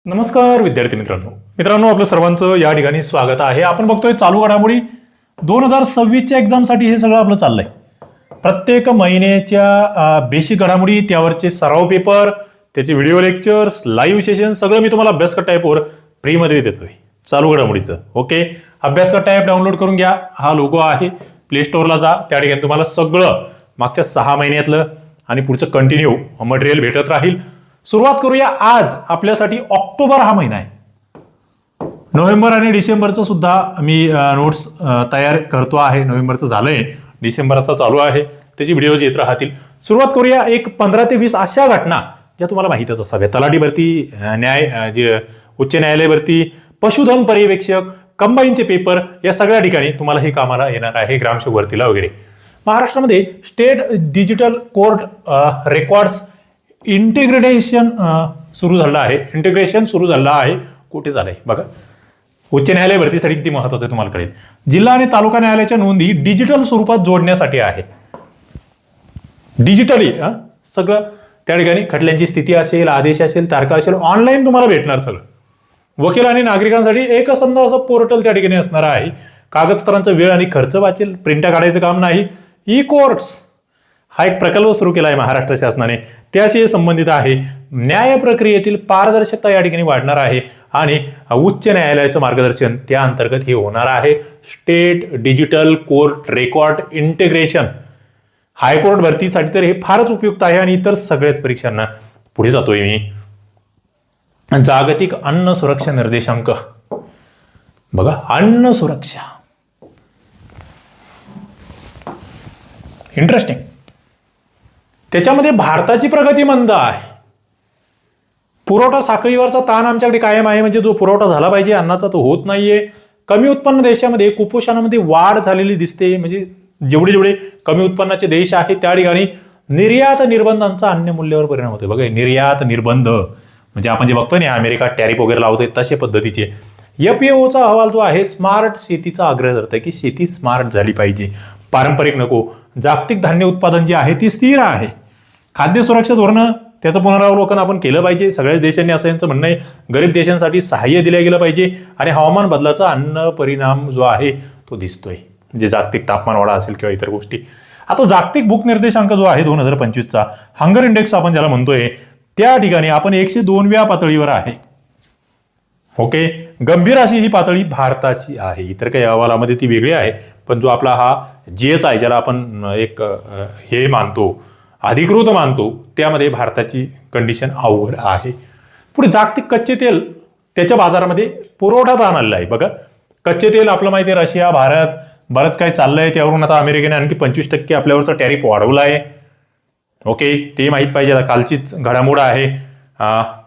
नमस्कार विद्यार्थी मित्रांनो आपलं सर्वांचं या ठिकाणी स्वागत आहे. आपण बघतोय चालू घडामोडी 2026च्या एक्झामसाठी हे सगळं आपलं चाललंय. प्रत्येक महिन्याच्या बेसिक घडामोडी, त्यावरचे सराव पेपर, त्याचे व्हिडिओ लेक्चर्स, लाईव्ह सेशन सगळं मी तुम्हाला अभ्यास कट्टा ॲपवर फ्रीमध्ये देतोय. चालू घडामोडीचं ओके. अभ्यास कट्टा ॲप डाउनलोड करून घ्या. हा लोगो आहे, प्ले स्टोअरला जा, त्या ठिकाणी तुम्हाला सगळं मागच्या 6 महिन्यातलं आणि पुढचं कंटिन्यू मटेरियल भेटत राहील. सुरुवात करूया. आज आपल्यासाठी ऑक्टोबर हा महिना आहे. नोव्हेंबर आणि डिसेंबरचं सुद्धा मी नोट्स तयार करतो आहे. नोव्हेंबरचं झालंय, डिसेंबर आता चालू आहे, त्याची व्हिडिओज येत राहतील. सुरुवात करूया. एक 15 ते 20 अशा घटना ज्या तुम्हाला माहितीच असाव्या. तलाठी भरती, जे उच्च न्यायालय भरती, पशुधन पर्यवेक्षक, कंबाईनचे पेपर, या सगळ्या ठिकाणी तुम्हाला हे कामाला येणार आहे. ग्रामसेवक भरतीला वगैरे. महाराष्ट्रामध्ये state digital court records integration सुरू झालं आहे. कुठे झालंय बघा. उच्च न्यायालय भरतीसाठी किती महत्वाचं आहे तुम्हाला कळेल. जिल्हा आणि तालुका न्यायालयाच्या नोंदी डिजिटल स्वरूपात जोडण्यासाठी आहे. डिजिटली सगळं त्या ठिकाणी खटल्यांची स्थिती असेल, आदेश असेल, तारखा असेल, ऑनलाईन तुम्हाला भेटणार सगळं. वकील आणि नागरिकांसाठी एकसंध असं पोर्टल त्या ठिकाणी असणार आहे. कागदपत्रांचा वेळ आणि खर्च वाचेल, प्रिंटा काढायचं काम नाही. ई कोर्ट्स हा एक प्रकल्प सुरू केला आहे महाराष्ट्र शासनाने, त्याशी संबंधित आहे. न्याय प्रक्रियेतील पारदर्शकता या ठिकाणी वाढणार आहे आणि उच्च न्यायालयाचं मार्गदर्शन त्या अंतर्गत हे होणार आहे. State digital court record integration. High court भरतीसाठी तर हे फारच उपयुक्त आहे आणि इतर सगळ्याच परीक्षांना. पुढे जातोय मी. जागतिक अन्न सुरक्षा निर्देशांक बघा. अन्न सुरक्षा इंटरेस्टिंग. त्याच्यामध्ये भारताची प्रगती मंद आहे. पुरवठा साखळीवरचा ताण आमच्याकडे कायम आहे. म्हणजे जो पुरवठा झाला पाहिजे अन्नाचा तो होत नाहीये. कमी उत्पन्न देशामध्ये कुपोषणामध्ये वाढ झालेली दिसते. म्हणजे जेवढे कमी उत्पन्नाचे देश आहेत त्या ठिकाणी निर्यात निर्बंधांचा अन्य मूल्यावर परिणाम होतोय. बघा, निर्यात निर्बंध म्हणजे आपण जे बघतोय ना, अमेरिका टॅरिफ वगैरे लावतोय तशा पद्धतीचे. FAOचा अहवाल जो आहे स्मार्ट शेतीचा आग्रह धरतोय की शेती स्मार्ट झाली पाहिजे, पारंपरिक नको. जागतिक धान्य उत्पादन जे आहे ती स्थिर आहे. खाद्य सुरक्षा धोरण त्याचं पुनरावलोकन आपण केलं पाहिजे. सगळ्याच देशांनी असं यांचं म्हणणं आहे. गरीब देशांसाठी सहाय्य दिलं गेलं पाहिजे आणि हवामान बदलाचा अन्न परिणाम जो आहे तो दिसतोय. म्हणजे जागतिक तापमान वाढ असेल किंवा इतर गोष्टी. आता जागतिक भूक निर्देशांक जो आहे 2025चा हंगर इंडेक्स आपण ज्याला म्हणतोय, त्या ठिकाणी आपण 102व्या पातळीवर आहे. ओके. गंभीर अशी ही पातळी भारताची आहे. इतर काही अहवालामध्ये ती वेगळी आहे, पण जो आपला हा GH आहे ज्याला आपण एक हे मानतो, अधिकृत मानतो, त्यामध्ये भारताची कंडिशन अवघड आहे. पुढे जागतिक कच्चे तेल त्याच्या बाजारामध्ये पुरवठा आलेला आहे. बघा, कच्चे तेल आपलं माहिती आहे, रशिया, भारत बरंच काही चाललंय. त्यावरून आता अमेरिकेने आणखी 25% आपल्यावरचा टॅरिफ वाढवला आहे. ओके, ते माहीत पाहिजे. आता कालचीच घडामोड आहे.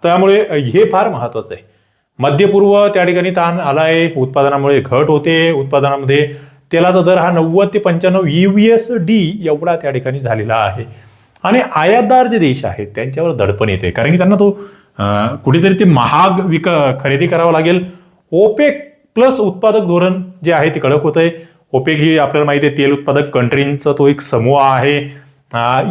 त्यामुळे हे फार महत्वाचं आहे. मध्य पूर्व त्या ठिकाणी ताण आलाय. उत्पादनामुळे घट होते. उत्पादनामध्ये तेलाचा दर हा 90 ते 95 USD एवढा त्या ठिकाणी झालेला आहे. आणि आयातदार जे देश आहेत त्यांच्यावर दडपण येते, कारण की त्यांना तो कुठेतरी ते महाग खरेदी करावं लागेल. ओपेक प्लस उत्पादक धोरण जे आहे ते कडक होत आहे. ओपेक ही आपल्याला माहिती आहे तेल उत्पादक कंट्रींचा तो एक समूह आहे.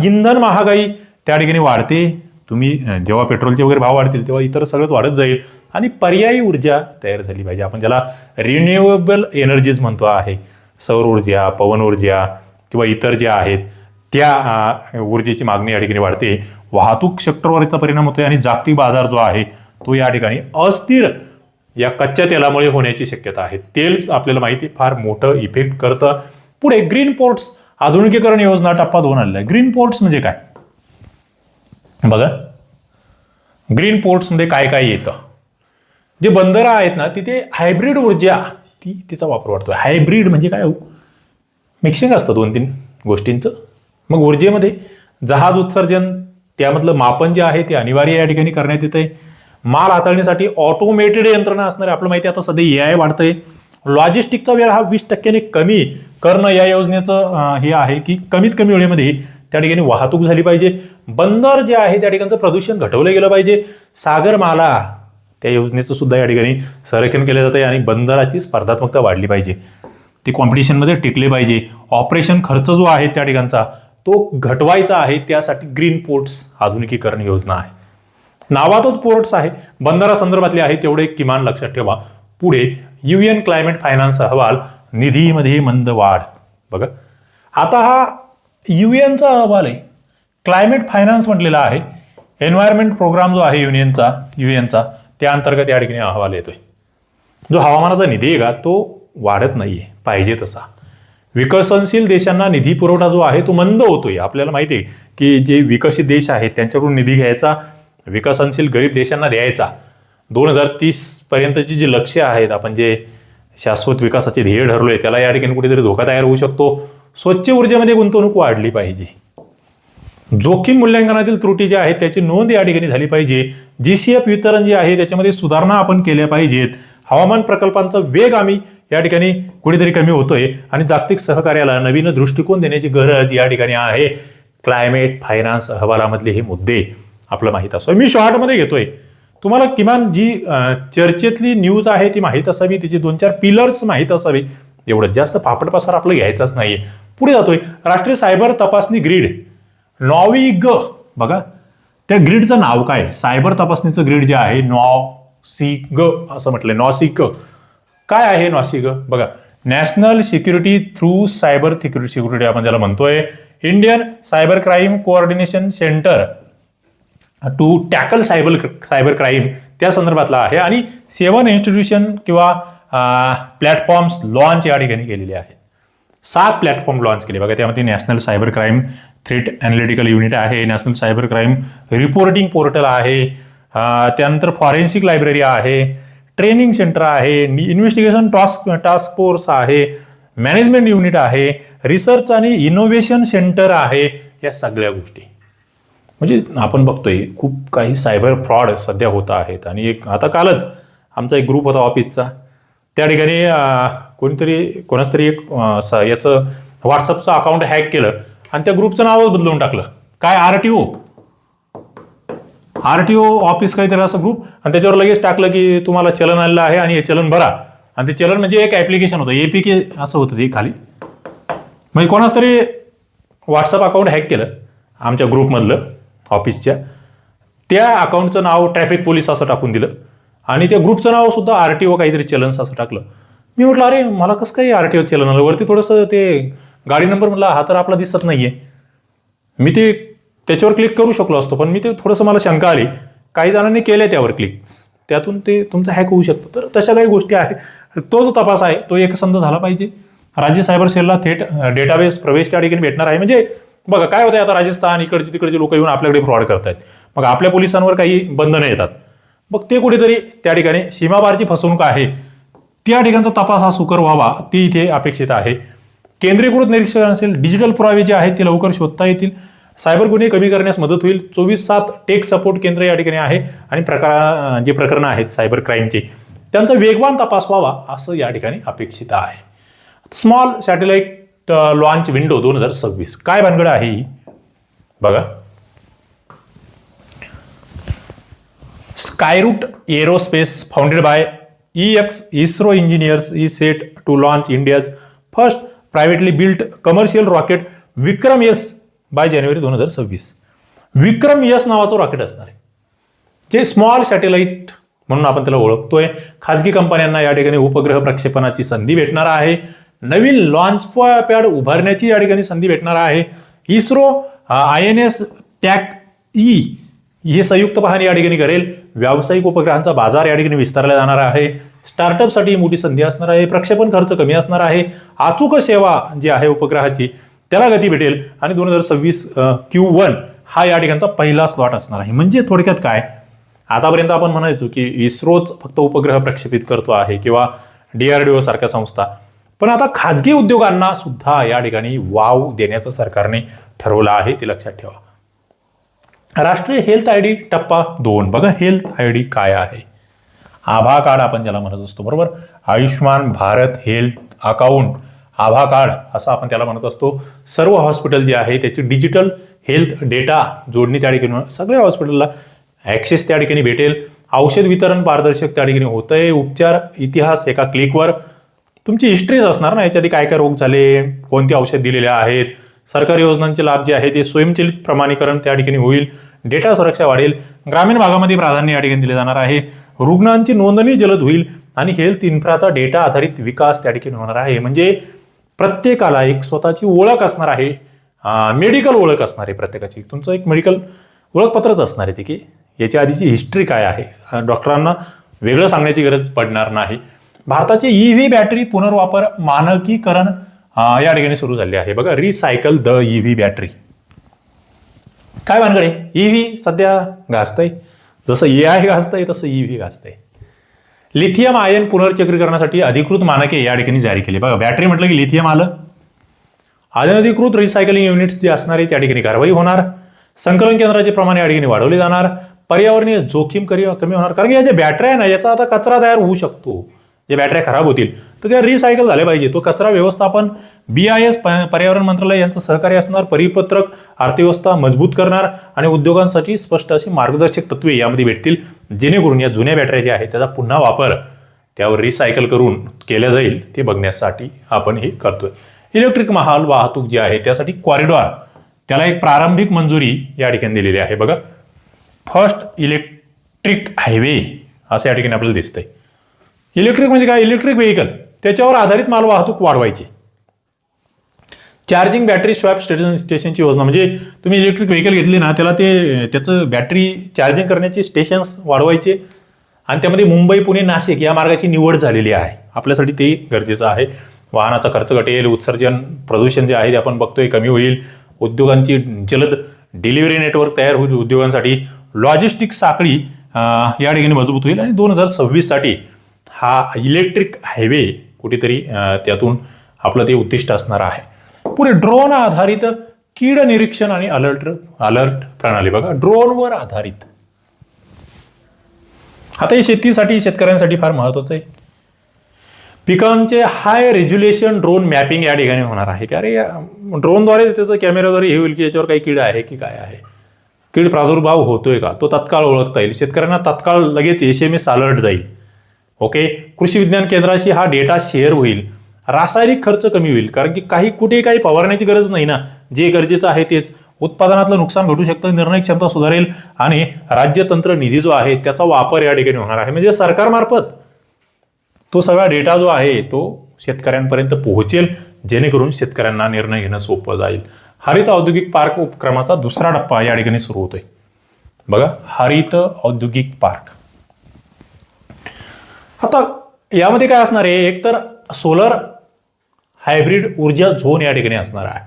इंधन महागाई त्या ठिकाणी वाढते. तुम्ही जेव्हा पेट्रोलचे वगैरे भाव वाढतील तेव्हा इतर सगळंच वाढत जाईल. आणि पर्यायी ऊर्जा तयार झाली पाहिजे. आपण ज्याला रिन्युएबल एनर्जीज म्हणतो आहे. सौर ऊर्जा, पवन ऊर्जा किंवा इतर ज्या आहेत त्या ऊर्जेची मागणी या ठिकाणी वाढते. वाहतूक सेक्टरवर याचा परिणाम होतोय आणि जागतिक बाजार जो आहे तो या ठिकाणी अस्थिर या कच्च्या तेलामुळे होण्याची शक्यता आहे. तेल आपल्याला माहिती फार मोठं इफेक्ट करतं. पुढे ग्रीन पोर्ट्स आधुनिकीकरण योजना टप्पा 2 आलेला आहे. ग्रीन पोर्ट्स म्हणजे काय बघा. ग्रीन पोर्ट्समध्ये काय काय येतं. जे बंदरं आहेत ना तिथे हायब्रिड ऊर्जा तिचा वापर वाढतोय. हायब्रिड म्हणजे काय, मिक्सिंग असतं 2-3 गोष्टींचं. मग ऊर्जेमध्ये जहाज उत्सर्जन त्यामधलं मापन जे आहे ते अनिवार्य या ठिकाणी करण्यात येत आहे. माल हाताळणीसाठी ऑटोमेटेड यंत्रणा असणार आहे. आपलं माहिती आहे आता सध्या AI वाढतंय. लॉजिस्टिकचा वेळ हा 20% कमी करणं या योजनेचं हे आहे की कमीत कमी वेळेमध्ये त्या ठिकाणी वाहतूक झाली पाहिजे. बंदर जे आहे त्या ठिकाणचं प्रदूषण घटवलं गेलं पाहिजे. सागरमाला त्या योजनेचं सुद्धा या ठिकाणी संरेखन केलं जातं आणि बंदराची स्पर्धात्मकता वाढली पाहिजे. ते कॉम्पिटिशनमध्ये टिकले पाहिजे. ऑपरेशन खर्च जो आहे त्या ठिकाणचा तो घटवायचा आहे. त्यासाठी ग्रीन पोर्ट्स आधुनिकीकरण योजना आहे. नावातच पोर्ट्स आहे, बंदरा संदर्भातले आहे, तेवढे किमान लक्षात ठेवा. पुढे UN क्लायमेट फायनान्स अहवाल, निधीमध्ये मंद वाढ. बघा आता हा UNचा अहवाल आहे, क्लायमेट फायनान्स म्हटलेला आहे. एन्व्हायरमेंट प्रोग्राम जो आहे युएनचा त्या अंतर्गत या ठिकाणी अहवाल येतोय. जो हवामानाचा निधी आहे का तो वाढत नाहीये पाहिजे तसा. विकसनशील देशांना निधी पुरवठा जो आहे तो मंद होतोय. आपल्याला माहिती आहे की जे विकसित देश आहेत त्यांच्याकडून निधी घ्यायचा, विकसनशील गरीब देशांना द्यायचा. 2030 पर्यंतची जी लक्ष्य आहेत, आपण जे शाश्वत विकासाचे ध्येय ठरलोय, त्याला या ठिकाणी कुठेतरी धोका तयार होऊ शकतो. स्वच्छ ऊर्जेमध्ये गुंतवणूक वाढली पाहिजे. जोखीम मूल्यांकनातील त्रुटी ज्या आहेत त्याची नोंद या ठिकाणी झाली पाहिजे. GCF वितरण जे आहे त्याच्यामध्ये सुधारणा आपण केल्या पाहिजेत. हवामान प्रकल्पांचा वेग आम्ही या ठिकाणी कुठेतरी कमी होतोय आणि जागतिक सहकार्याला नवीन दृष्टिकोन देण्याची गरज या ठिकाणी आहे. क्लायमेट फायनान्स अहवालामधले हे मुद्दे आपलं माहीत असो. मी शॉर्टमध्ये घेतोय, तुम्हाला किमान जी चर्चेतली न्यूज आहे ती माहीत असावी, तिचे 2-4 पिलर्स माहीत असावे. एवढं जास्त पापड पसार आपलं घ्यायचाच नाहीये. पुढे जातोय, राष्ट्रीय सायबर तपासणी ग्रीड नॉविग. बघा त्या ग्रीडचं नाव काय, सायबर तपासणीचं ग्रीड जे आहे नॉसिग असं म्हटलंय. नॉसिग काय आहे नॉसिग? बघा national security through cyber security आपण ज्याला म्हणतोय. Indian cyber crime coordination centre to tackle cyber crime त्या संदर्भातला आहे. आणि 7 इन्स्टिट्यूशन किंवा प्लॅटफॉर्म्स लॉन्च या ठिकाणी केलेले आहेत. 7 प्लॅटफॉर्म लॉन्च केले. बघा त्यामध्ये national cyber crime threat analytical unit आहे, national cyber crime reporting portal आहे, त्यानंतर फॉरेन्सिक लायब्ररी आहे, ट्रेनिंग सेंटर आहे, इन्व्हेस्टिगेशन टास्क फोर्स आहे, मॅनेजमेंट युनिट आहे, रिसर्च आणि इनोव्हेशन सेंटर आहे. या सगळ्या गोष्टी म्हणजे आपण बघतोय खूप काही सायबर फ्रॉड सध्या होत आहेत. आणि आता कालच आमचा एक ग्रुप होता ऑफिसचा, त्या ठिकाणी कोणाच तरी एक याचं व्हॉट्सअपचं अकाउंट हॅक केलं आणि त्या ग्रुपचं नावच बदलवून टाकलं. काय आरटीओ ऑफिस काहीतरी असं ग्रुप, आणि त्याच्यावर लगेच टाकलं की तुम्हाला चलन आलेलं आहे आणि हे चलन भरा. आणि ते चलन म्हणजे एक ऍप्लिकेशन होतं, APK असं होतं ते खाली. म्हणजे कोणाच तरी व्हॉट्सअप अकाउंट हॅक केलं आमच्या ग्रुपमधलं ऑफिसच्या, त्या अकाउंटचं नाव ट्रॅफिक पोलीस असं टाकून दिलं आणि त्या ग्रुपचं नाव सुद्धा RTO काहीतरी चलन्स असं टाकलं. मी म्हटलं अरे मला कसं काही RTO चलन आलं वरती, थोडंसं ते गाडी नंबर म्हटलं हा तर आपला दिसत नाहीये. मी ते त्याच्यावर क्लिक करू शकलो असतो, पण मी ते थोडंसं मला शंका आली. काही जणांनी केल्या त्यावर क्लिक, त्यातून ते तुमचं हॅक होऊ शकतं. तर तशा काही गोष्टी आहेत. तो जो तपास आहे तो एकसंध झाला पाहिजे. राज्य सायबर सेलला थेट डेटाबेस प्रवेश त्या ठिकाणी भेटणार आहे. म्हणजे बघा काय होतंय, आता राजस्थान इकडचे तिकडचे लोक येऊन आपल्याकडे फ्रॉड करतायत. मग आपल्या पोलिसांवर काही बंधनं येतात, मग ते कुठेतरी त्या ठिकाणी सीमापारची फसवणूक आहे, त्या ठिकाणचा तपास हा सुकर व्हावा ती इथे अपेक्षित आहे. केंद्रीकृत निरीक्षण असेल, डिजिटल पुरावे जे आहेत ते लवकर शोधता येतील, सायबर गुन्हे कमी करण्यास मदत होईल. 24/7 टेक सपोर्ट केंद्र या ठिकाणी आहे आणि जे प्रकरणं आहेत सायबर क्राईमची त्यांचा वेगवान तपास व्हावा असं या ठिकाणी अपेक्षित आहे. स्मॉल सॅटेलाइट लॉन्च विंडो 2026 काय भानगड आहे ही बघा. Skyroot aerospace founded by ISRO engineers is set to launch India's first privately built commercial rocket Vikram S by January 2026. Vikram S नावाचं रॉकेट असणार आहे, जे स्मॉल सॅटेलाइट म्हणून आपण त्याला ओळखतोय. खाजगी कंपन्यांना या ठिकाणी उपग्रह प्रक्षेपणाची संधी भेटणार आहे. नवीन लॉन्च पॅड उभारण्याची या ठिकाणी संधी भेटणार आहे. इस्रो INS TAC-E हे संयुक्त पाहणी या ठिकाणी करेल. व्यावसायिक उपग्रहांचा बाजार या ठिकाणी विस्तारला जाणार आहे. स्टार्टअपसाठी मोठी संधी असणार आहे. प्रक्षेपण खर्च कमी असणार आहे. अचूक सेवा जी आहे उपग्रहाची त्याला गती भेटेल आणि 2026 Q1 हा या ठिकाणचा पहिला स्लॉट असणार आहे. म्हणजे थोडक्यात काय, आतापर्यंत आपण म्हणायचो की इस्रोच फक्त उपग्रह प्रक्षेपित करतो आहे किंवा DRDO सारख्या संस्था, पण आता खाजगी उद्योगांना सुद्धा या ठिकाणी वाव देण्याचं सरकारने ठरवलं आहे, ते लक्षात ठेवा. राष्ट्रीय हेल्थ ID टप्पा 2 बघा. हेल्थ ID काय आहे? आभा कार्ड आपण ज्याला म्हणत असतो, बरोबर. आयुष्यमान भारत हेल्थ अकाउंट आभा कार्ड असं आपण त्याला म्हणत असतो. सर्व हॉस्पिटल जे आहे त्याची डिजिटल हेल्थ डेटा जोडणी त्या ठिकाणी सगळ्या हॉस्पिटलला ॲक्सेस त्या ठिकाणी भेटेल. औषध वितरण पारदर्शक त्या ठिकाणी होतंय. उपचार इतिहास एका क्लिकवर, तुमची हिस्ट्रीज असणार ना, याच्याआधी काय काय रोग झाले, कोणती औषध दिलेले आहेत, सरकारी योजनांचे लाभ जे आहे ते स्वयंचलित प्रमाणीकरण त्या ठिकाणी होईल. डेटा सुरक्षा वाढेल, ग्रामीण भागामध्ये प्राधान्य या ठिकाणी दिले जाणार आहे, रुग्णांची नोंदणी जलद होईल आणि हेल्थ इन्फ्राचा डेटा आधारित विकास त्या ठिकाणी होणार आहे. म्हणजे प्रत्येकाला एक स्वतःची ओळख असणार आहे, मेडिकल ओळख असणार आहे प्रत्येकाची. तुमचं एक मेडिकल ओळखपत्रच असणार आहे ते की याच्या आधीची हिस्ट्री काय आहे, डॉक्टरांना वेगळं सांगण्याची गरज पडणार नाही. भारताचे EV बॅटरी पुनर्वापर मानकीकरण या ठिकाणी सुरू झाले आहे. बघा, रिसायकल द EV बॅटरी. काय भानगडे, EV सध्या गाजतंय, जसं AI गाजतंय तसं EV गाजतंय. लिथियम आयन पुनर्चक्रीकरणासाठी अधिकृत मानके या ठिकाणी जारी केली. बघा, बॅटरी म्हटलं की लिथियम आलं. अनधिकृत रिसायकलिंग युनिट्स जे असणार आहे त्या ठिकाणी कारवाई होणार. संकलन केंद्राचे प्रमाण या ठिकाणी वाढवले जाणार. पर्यावरणीय जोखीम कमी होणार, कारण की या ज्या बॅटऱ्या आहे ना याचा आता कचरा तयार होऊ शकतो. जे बॅटऱ्या खराब होतील तर त्या रिसायकल झाल्या पाहिजे. तो कचरा व्यवस्थापन BIS पर्यावरण मंत्रालय यांचं सहकार्य असणार. परिपत्रक अर्थव्यवस्था मजबूत करणार आणि उद्योगांसाठी स्पष्ट अशी मार्गदर्शक तत्वे यामध्ये भेटतील, जेणेकरून या जुन्या बॅटऱ्या ज्या आहेत त्याचा पुन्हा वापर त्यावर रिसायकल करून केला जाईल ते बघण्यासाठी आपण हे करतोय. इलेक्ट्रिक माल वाहतूक जी आहे त्यासाठी कॉरिडॉर, त्याला एक प्रारंभिक मंजुरी या ठिकाणी दिलेली आहे. बघा, फर्स्ट इलेक्ट्रिक हायवे असं या ठिकाणी आपल्याला दिसतंय. इलेक्ट्रिक म्हणजे काय, इलेक्ट्रिक व्हेकल त्याच्यावर आधारित माल वाहतूक वाढवायची. चार्जिंग बॅटरी स्वॅप स्टेशनची योजना, म्हणजे तुम्ही इलेक्ट्रिक व्हेकल घेतली ना त्याला त्याचं बॅटरी चार्जिंग करण्याचे स्टेशन्स वाढवायचे आणि त्यामध्ये मुंबई, पुणे, नाशिक या मार्गाची निवड झालेली आहे. आपल्यासाठी ते गरजेचं आहे. वाहनाचा खर्च घटेल, उत्सर्जन प्रदूषण जे आहे ते आपण बघतोय कमी होईल, उद्योगांची जलद डिलिव्हरी नेटवर्क तयार होईल, उद्योगांसाठी लॉजिस्टिक साखळी या ठिकाणी मजबूत होईल आणि 2026 साठी हा इलेक्ट्रिक हायवे कुठेतरी त्यातून आपलं ते उद्दिष्ट असणार आहे. पुढे ड्रोन आधारित कीड निरीक्षण आणि अलर्ट प्रणाली. बघा, ड्रोनवर आधारित. आता हे शेतकऱ्यांसाठी फार महत्वाचं आहे. पिकांचे हाय रेज्युलेशन ड्रोन मॅपिंग या ठिकाणी होणार आहे की अरे ड्रोनद्वारेच त्याचं कॅमेराद्वारे हे होईल की याच्यावर काही कीड आहे की काय आहे, कीड प्रादुर्भाव होतोय का, तो तत्काळ ओळखता येईल. शेतकऱ्यांना तत्काळ लगेच SMS अलर्ट जाईल. ओके, कृषी विज्ञान केंद्राशी हा डेटा शेअर होईल. रासायनिक खर्च कमी होईल, कारण की कुठे काही फवारण्याची गरज नाही ना, जे गरजेचं आहे तेच. उत्पादनातलं नुकसान घटू शकतं, निर्णय क्षमता सुधारेल आणि राज्यतंत्र निधी जो आहे त्याचा वापर या ठिकाणी होणार आहे. म्हणजे सरकारमार्फत तो सगळा डेटा जो आहे तो शेतकऱ्यांपर्यंत पोहोचेल, जेणेकरून शेतकऱ्यांना निर्णय घेणं सोपं जाईल. हरित औद्योगिक पार्क उपक्रमाचा दुसरा टप्पा या ठिकाणी सुरू होतोय. बघा, हरित औद्योगिक पार्क. आता यामध्ये काय असणार आहे, एकतर सोलर हायब्रिड ऊर्जा झोन या ठिकाणी असणार आहे.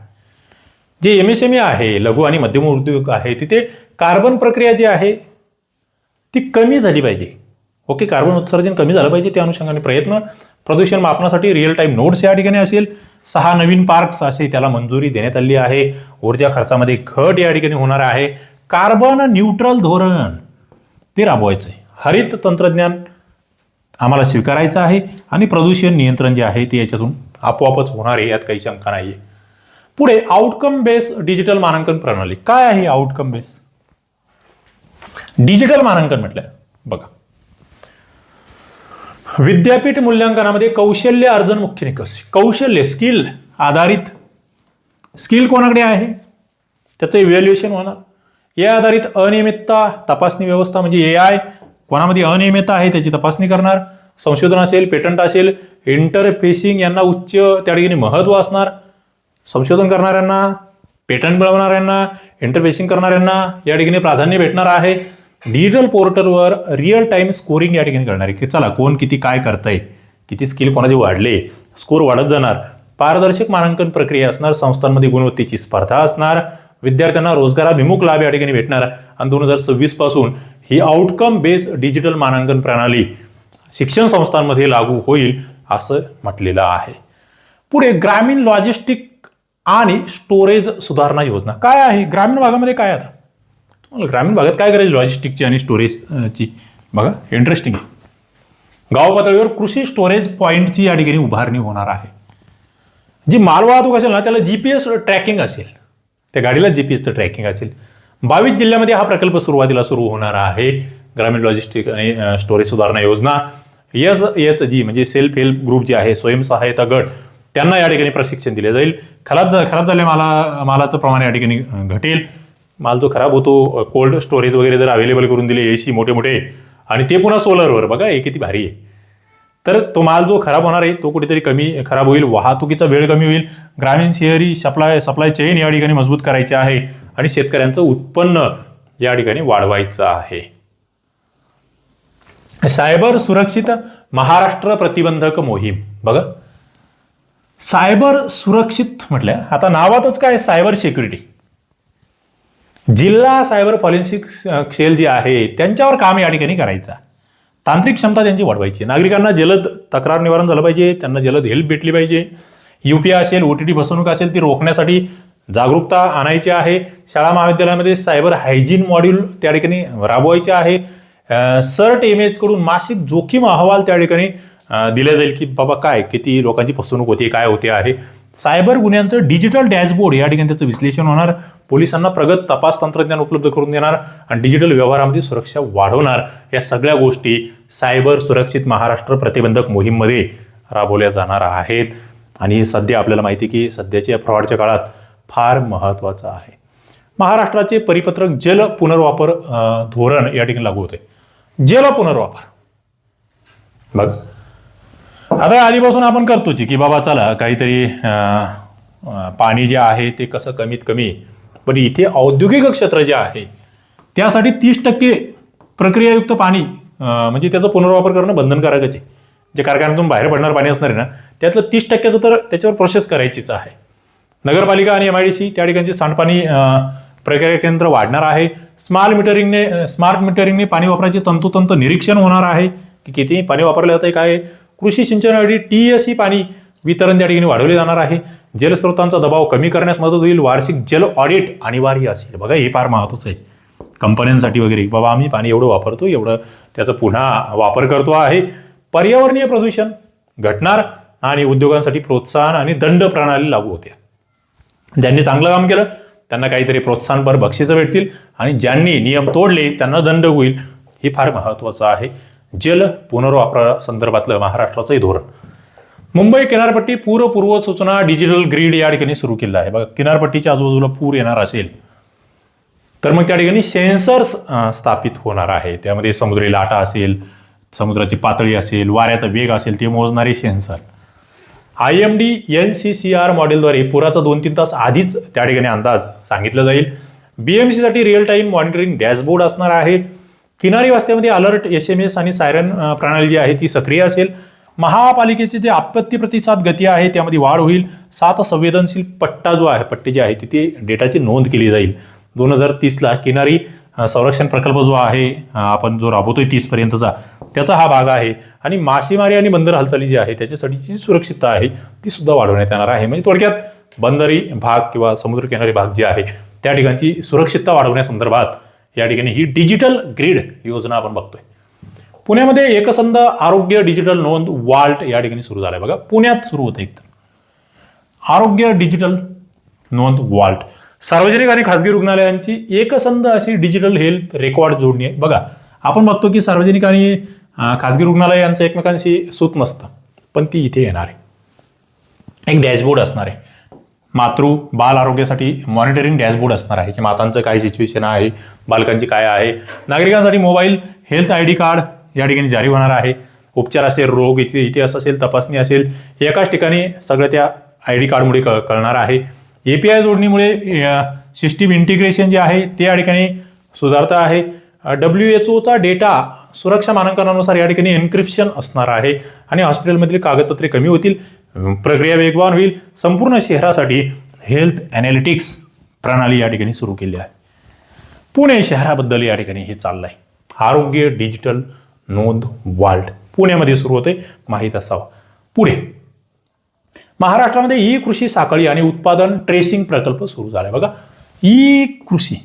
जे MSME आहे, लघु आणि मध्यम उद्योग आहे, तिथे कार्बन प्रक्रिया जी आहे ती कमी झाली पाहिजे. ओके, कार्बन उत्सर्जन कमी झालं पाहिजे, त्या अनुषंगाने प्रयत्न. प्रदूषण मापनासाठी रिअल टाइम नोड्स या ठिकाणी असेल. 6 नवीन पार्क्स असे त्याला मंजुरी देण्यात आली आहे. ऊर्जा खर्चामध्ये घट या ठिकाणी होणार आहे. कार्बन न्यूट्रल धोरण ते राबवायचं आहे. हरित तंत्रज्ञान आम्हाला स्वीकारायचं आहे आणि प्रदूषण नियंत्रण जे आहे ते याच्यातून आपोआपच होणार आहे, यात काही शंका नाही आहे. पुढे आउटकम बेस डिजिटल मानांकन प्रणाली. काय आहे आउटकम बेस डिजिटल मानांकन म्हटलं? बघा, विद्यापीठ मूल्यांकनामध्ये कौशल्य अर्जन मुख्य निकष. कौशल्य, स्किल आधारित, स्किल कोणाकडे आहे त्याचं इव्हॅल्युएशन होणार. या आधारित अनियमितता तपासणी व्यवस्था, म्हणजे AI कोणामध्ये अनियमितता आहे त्याची तपासणी करणार. संशोधन असेल, पेटंट असेल, इंटरफेसिंग यांना उच्च त्या ठिकाणी महत्व असणार. संशोधन करणाऱ्यांना, पेटंट मिळवणाऱ्यांना, इंटरफेसिंग करणाऱ्यांना या ठिकाणी प्राधान्य भेटणार आहे. डिजिटल पोर्टलवर रिअल टाइम स्कोरिंग या ठिकाणी करणार आहे की चला कोण किती काय करतंय, किती स्किल कोणाचे वाढले, स्कोर वाढत जाणार. पारदर्शक मानांकन प्रक्रिया असणार. संस्थांमध्ये गुणवत्तेची स्पर्धा असणार. विद्यार्थ्यांना रोजगाराभिमुख लाभ या ठिकाणी भेटणार. आणि 2026 पासून ही आउटकम बेस्ड डिजिटल मानांकन प्रणाली शिक्षण संस्थांमध्ये लागू होईल असं म्हटलेलं आहे. पुढे ग्रामीण लॉजिस्टिक आणि स्टोरेज सुधारणा योजना. काय आहे ग्रामीण भागामध्ये? काय आता तुम्हाला ग्रामीण भागात काय करायची लॉजिस्टिकची आणि स्टोरेजची? बघा, इंटरेस्टिंग आहे. गाव पातळीवर कृषी स्टोरेज पॉईंटची या ठिकाणी उभारणी होणार आहे. जी मालवाहतूक असेल ना त्याला GPS ट्रॅकिंग असेल, त्या गाडीला GPSचं ट्रॅकिंग असेल. 22 जिल्ह्यामध्ये हा प्रकल्प सुरुवातीला सुरू होणार आहे. ग्रामीण लॉजिस्टिक आणि स्टोरेज सुधारणा योजना. SHG म्हणजे सेल्फ हेल्प ग्रुप जे आहे, स्वयंसहायता गट, त्यांना या ठिकाणी प्रशिक्षण दिले जाईल. खराब झालेल्या मालाचं प्रमाण या ठिकाणी घटेल. माल जो खराब होतो, कोल्ड स्टोरेज वगैरे जर अवेलेबल करून दिले, एसी मोठे मोठे, आणि ते पुन्हा सोलरवर, बघा हे किती भारी आहे. तर तो माल जो खराब होणार आहे तो कुठेतरी कमी खराब होईल, वाहतुकीचा वेळ कमी होईल, ग्रामीण शहरी सप्लाय चेन या ठिकाणी मजबूत करायचे आहे आणि शेतकऱ्यांचं उत्पन्न या ठिकाणी वाढवायचं आहे. सायबर सुरक्षित महाराष्ट्र प्रतिबंधक मोहीम. बघा, सायबर सुरक्षित म्हटलं, आता नावातच काय, सायबर सिक्युरिटी. जिल्हा सायबर फॉरेन्सिक सेल जी आहे त्यांच्यावर काम या ठिकाणी करायचं. तांत्रिक क्षमता त्यांची वाढवायची, नागरिकांना जलद तक्रार निवारण झालं पाहिजे, त्यांना जलद हेल्प भेटली पाहिजे. UPI असेल, OTT फसवणूक असेल ती रोखण्यासाठी जागरूकता आणायची आहे. शाळा महाविद्यालयामध्ये सायबर हायजीन मॉड्यूल त्या ठिकाणी राबवायचे आहे. सर्ट इमेज कडून मासिक जोखीम अहवाल त्या ठिकाणी दिला जाईल की बाबा काय किती लोकांची फसवणूक होते, काय होते आहे. सायबर गुन्ह्यांचं डिजिटल डॅशबोर्ड या ठिकाणी त्याचं विश्लेषण होणार, पोलिसांना प्रगत तपास तंत्रज्ञान उपलब्ध करून देणार आणि डिजिटल व्यवहारामध्ये सुरक्षा वाढवणार. या सगळ्या गोष्टी सायबर सुरक्षित महाराष्ट्र प्रतिबंधक मोहीममध्ये राबवल्या जाणार आहेत. आणि सध्या आपल्याला माहिती की सध्याच्या फ्रॉडच्या काळात फार महत्त्वाचं आहे. महाराष्ट्राचे परिपत्रक जल पुनर्वापर धोरण या ठिकाणी लागू होते. जल पुनर्वापर बघ, आता आधीपासून आपण करतोच की बाबा चला काहीतरी पाणी जे आहे ते कसं कमीत कमी, पण इथे औद्योगिक क्षेत्र जे आहे त्यासाठी 30% प्रक्रियायुक्त पाणी म्हणजे त्याचा पुनर्वापर करणं बंधनकारकच आहे. जे कारखान्यातून बाहेर पडणार पाणी असणार आहे ना त्यातलं 30% तर त्याच्यावर प्रोसेस करायचीच आहे. नगरपालिका आणि MIDC त्या ठिकाणचे सांडपाणी प्रक्रिया केंद्र वाढणार आहे. स्मार्ट मिटरिंगने पाणी वापराचे तंतोतंत निरीक्षण होणार आहे की किती पाणी वापरले जाते, काय. कृषी सिंचनासाठी TSE पाणी वितरण त्या ठिकाणी वाढवले जाणार आहे. जलस्रोतांचा दबाव कमी करण्यास मदत होईल. वार्षिक जल ऑडिट अनिवार्य असेल. बघा हे फार महत्त्वाचं आहे कंपन्यांसाठी वगैरे, बाबा आम्ही पाणी एवढं वापरतो, एवढं त्याचा पुन्हा वापर करतो आहे. पर्यावरणीय प्रदूषण घटणार आणि उद्योगांसाठी प्रोत्साहन आणि दंड प्रणाली लागू होते. ज्यांनी चांगलं काम केलं त्यांना काहीतरी प्रोत्साहनपर बक्षिसं भेटतील आणि ज्यांनी नियम तोडले त्यांना दंड होईल. हे फार महत्त्वाचं आहे. जल पुनर्वापरासंदर्भातलं महाराष्ट्राचं धोरण. मुंबई किनारपट्टी पूर्व सूचना डिजिटल ग्रीड या ठिकाणी सुरू केलं आहे. बघा, किनारपट्टीच्या आजूबाजूला पूर येणार असेल तर मग त्या ठिकाणी सेन्सर्स स्थापित होणार आहे. त्यामध्ये समुद्री लाटा असेल, समुद्राची पातळी असेल, वाऱ्याचा वेग असेल ते मोजणारे सेन्सर. IMD NCCR मॉडेलद्वारे पुराचा 2-3 तास आधीच त्या ठिकाणी अंदाज सांगितला जाईल. BMC साठी रिअल टाइम मॉनिटरिंग डॅशबोर्ड असणार आहे. किनारी वस्त्यामध्ये अलर्ट SMS आणि सायरन प्रणाली जी आहे ती सक्रिय असेल. महापालिकेचे जे आपत्ती प्रतिसाद गती आहे त्यामध्ये वाढ होईल. 7 संवेदनशील पट्टा जो आहे, पट्टे जे आहे तिथे डेटाची नोंद केली जाईल. 2030ला किनारी संरक्षण प्रकल्प जो आहे आपण जो राबवतोय 30 पर्यंतचा त्याचा हा भाग आहे. आणि मासेमारी आणि बंदर हालचाली जी आहे त्याच्यासाठी जी सुरक्षितता आहे ती सुद्धा वाढवण्यात येणार आहे. म्हणजे थोडक्यात बंदरी भाग किंवा समुद्र किनारी भाग जे आहे त्या ठिकाणची सुरक्षितता वाढवण्यासंदर्भात या ठिकाणी ही डिजिटल ग्रीड योजना आपण बघतोय. पुण्यामध्ये एकसंध आरोग्य डिजिटल नोंद वाल्ट या ठिकाणी सुरू झालाय. बघा, पुण्यात सुरू होतं एक आरोग्य डिजिटल नोंद वाल्ट. सार्वजनिक आणि खासगी रुग्णालयांची एकसंध अशी डिजिटल हेल्थ रेकॉर्ड जोडणी आहे. बघा, आपण बघतो की सार्वजनिक आणि खासगी रुग्णालय यांचं एकमेकांशी सूत नसतं, पण ती इथे येणार आहे. एक डॅशबोर्ड असणार आहे. बाल आरोग्यासाठी मॉनिटरिंग डॅशबोर्ड असणार आहे की मातांचं काय सिच्युएशन आहे, बालकांची काय आहे. नागरिकांसाठी मोबाईल हेल्थ ID कार्ड या ठिकाणी जारी होणार आहे. उपचार असेल, रोग इतिहास असेल, तपासणी असेल, एकाच ठिकाणी सगळं त्या ID कार्डमुळे कळणार आहे. API जोडणीमुळे सिस्टीम इंटिग्रेशन जे आहे ते या ठिकाणी सुधारता आहे. WHO डेटा सुरक्षा मानकांनुसार या ठिकाणी एन्क्रिप्शन असणार आहे आणि हॉस्पिटलमधील कागदपत्रे कमी होतील, प्रक्रिया वेगवान होईल. संपूर्ण शहरासाठी हेल्थ ॲनालिटिक्स प्रणाली या ठिकाणी सुरू केली आहे. पुणे शहराबद्दल या ठिकाणी हे चाललंय. आरोग्य डिजिटल नोंद वाल्ट पुण्यामध्ये सुरू होते, माहीत असावं. पुढे महाराष्ट्रामध्ये ई कृषी साखळी आणि उत्पादन ट्रेसिंग प्रकल्प सुरू झालाय. बघा, ई कृषी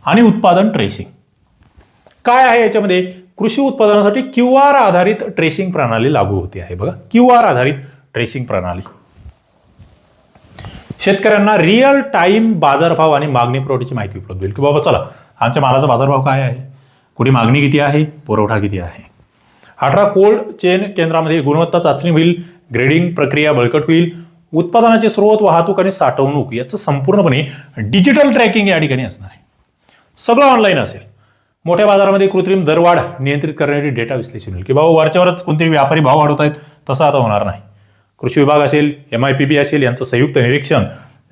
आणि उत्पादन ट्रेसिंग काय आहे याच्यामध्ये. कृषी उत्पादनासाठी QR आधारित ट्रेसिंग प्रणाली लागू होते आहे. बघा, QR आधारित ट्रेसिंग प्रणाली शेतकऱ्यांना रिअल टाइम बाजारभाव आणि मागणी पुरवठ्याची माहिती उपलब्ध होईल की बाबा चला आमच्या मालाचा बाजारभाव काय आहे, कुठे मागणी किती आहे, पुरवठा किती आहे. 18 कोल्ड चेन केंद्रामध्ये गुणवत्ता चाचणी होईल. ग्रेडिंग प्रक्रिया बळकट होईल. उत्पादनाचे स्रोत, वाहतूक आणि साठवणूक याचं संपूर्णपणे डिजिटल ट्रॅकिंग या ठिकाणी असणार आहे. सगळं ऑनलाईन असेल. मोठ्या बाजारामध्ये कृत्रिम दरवाढ नियंत्रित करण्यासाठी डेटा विश्लेषण होईल की बाबा वरच्यावरच कोणतरी व्यापारी भाव वाढवत आहेत, तसं आता होणार नाही. कृषी विभाग असेल, MIPB असेल यांचं संयुक्त निरीक्षण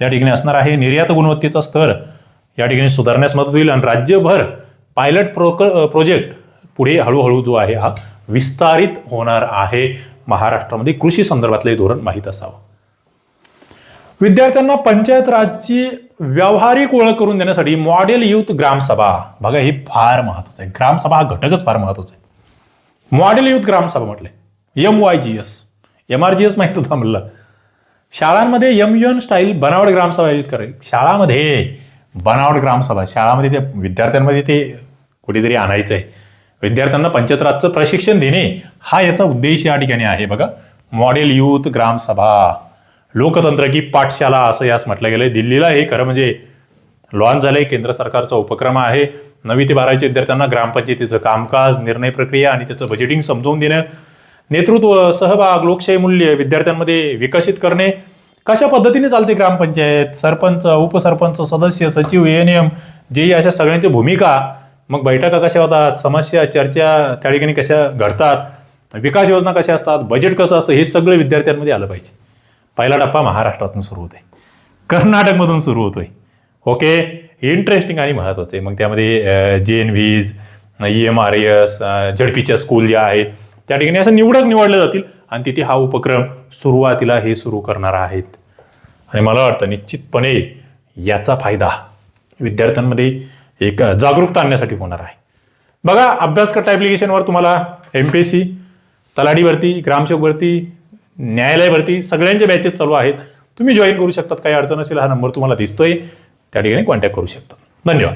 या ठिकाणी असणार आहे. निर्यात गुणवत्तेचा स्तर या ठिकाणी सुधारण्यास मदत होईल आणि राज्यभर पायलट प्रोजेक्ट पुढे हळूहळू जो आहे हा विस्तारित होणार आहे. महाराष्ट्रामध्ये कृषी संदर्भातले धोरण माहीत असावं. विद्यार्थ्यांना पंचायत राजची व्यावहारिक ओळख करून देण्यासाठी मॉडेल युथ ग्रामसभा, बघा हे फार महत्वाचं आहे. ग्रामसभा हा घटकच फार महत्वाचा आहे. मॉडेल युथ ग्रामसभा म्हटलंय, MYGS. MRGS माहित होतं म्हणलं. शाळांमध्ये MUN स्टाईल बनावट ग्रामसभा आयोजित करायची. शाळामध्ये बनावट ग्रामसभा, शाळामध्ये त्या विद्यार्थ्यांमध्ये ते कुठेतरी आणायचं आहे. विद्यार्थ्यांना पंचायत राजचं प्रशिक्षण देणे हा याचा उद्देश या ठिकाणी आहे. बघा मॉडेल युथ ग्रामसभा, लोकतंत्र की पाठशाला असं यास म्हटलं गेलंय. दिल्लीला हे खरं म्हणजे लॉन्च झालंय. केंद्र सरकारचा उपक्रम आहे. 9वी ते 12वीच्या विद्यार्थ्यांना ग्रामपंचायतीचं कामकाज, निर्णय प्रक्रिया आणि त्याचं बजेटिंग समजावून देणं, नेतृत्व, सहभाग, लोकशाही मूल्य विद्यार्थ्यांमध्ये विकसित करणे, कशा पद्धतीने चालते ग्रामपंचायत, सरपंच, उपसरपंच, सदस्य, सचिव, ANM, जे अशा सगळ्यांची भूमिका, मग बैठका कशा होतात, समस्या, चर्चा त्या ठिकाणी कशा घडतात, विकास योजना कशा असतात, बजेट कसं असतं, हे सगळं विद्यार्थ्यांमध्ये आलं पाहिजे. पहिला टप्पा महाराष्ट्रातून सुरू होतोय, कर्नाटकमधून सुरू होतोय. ओके, इंटरेस्टिंग आणि महत्वाचं आहे. मग त्यामध्ये JNVs, EMRS, झडपीच्या स्कूल ज्या आहेत त्या ठिकाणी असं निवडले जातील आणि तिथे हा उपक्रम सुरुवातीला हे सुरू करणार आहेत. आणि मला वाटतं निश्चितपणे याचा फायदा विद्यार्थ्यांमध्ये एक जागरूकता आणण्यासाठी होणार आहे. बघा अभ्यासकर्ता ॲप्लिकेशनवर तुम्हाला MPSC, तलाठी भरती, ग्रामसेवक भरती, न्यायालय भरती सगळ्यांचे बॅचेस चालू आहेत. तुम्ही जॉईन करू शकतात. काही अडचण असेल हा नंबर तुम्हाला दिसतोय, त्या ठिकाणी कॉन्टॅक्ट करू शकता. धन्यवाद.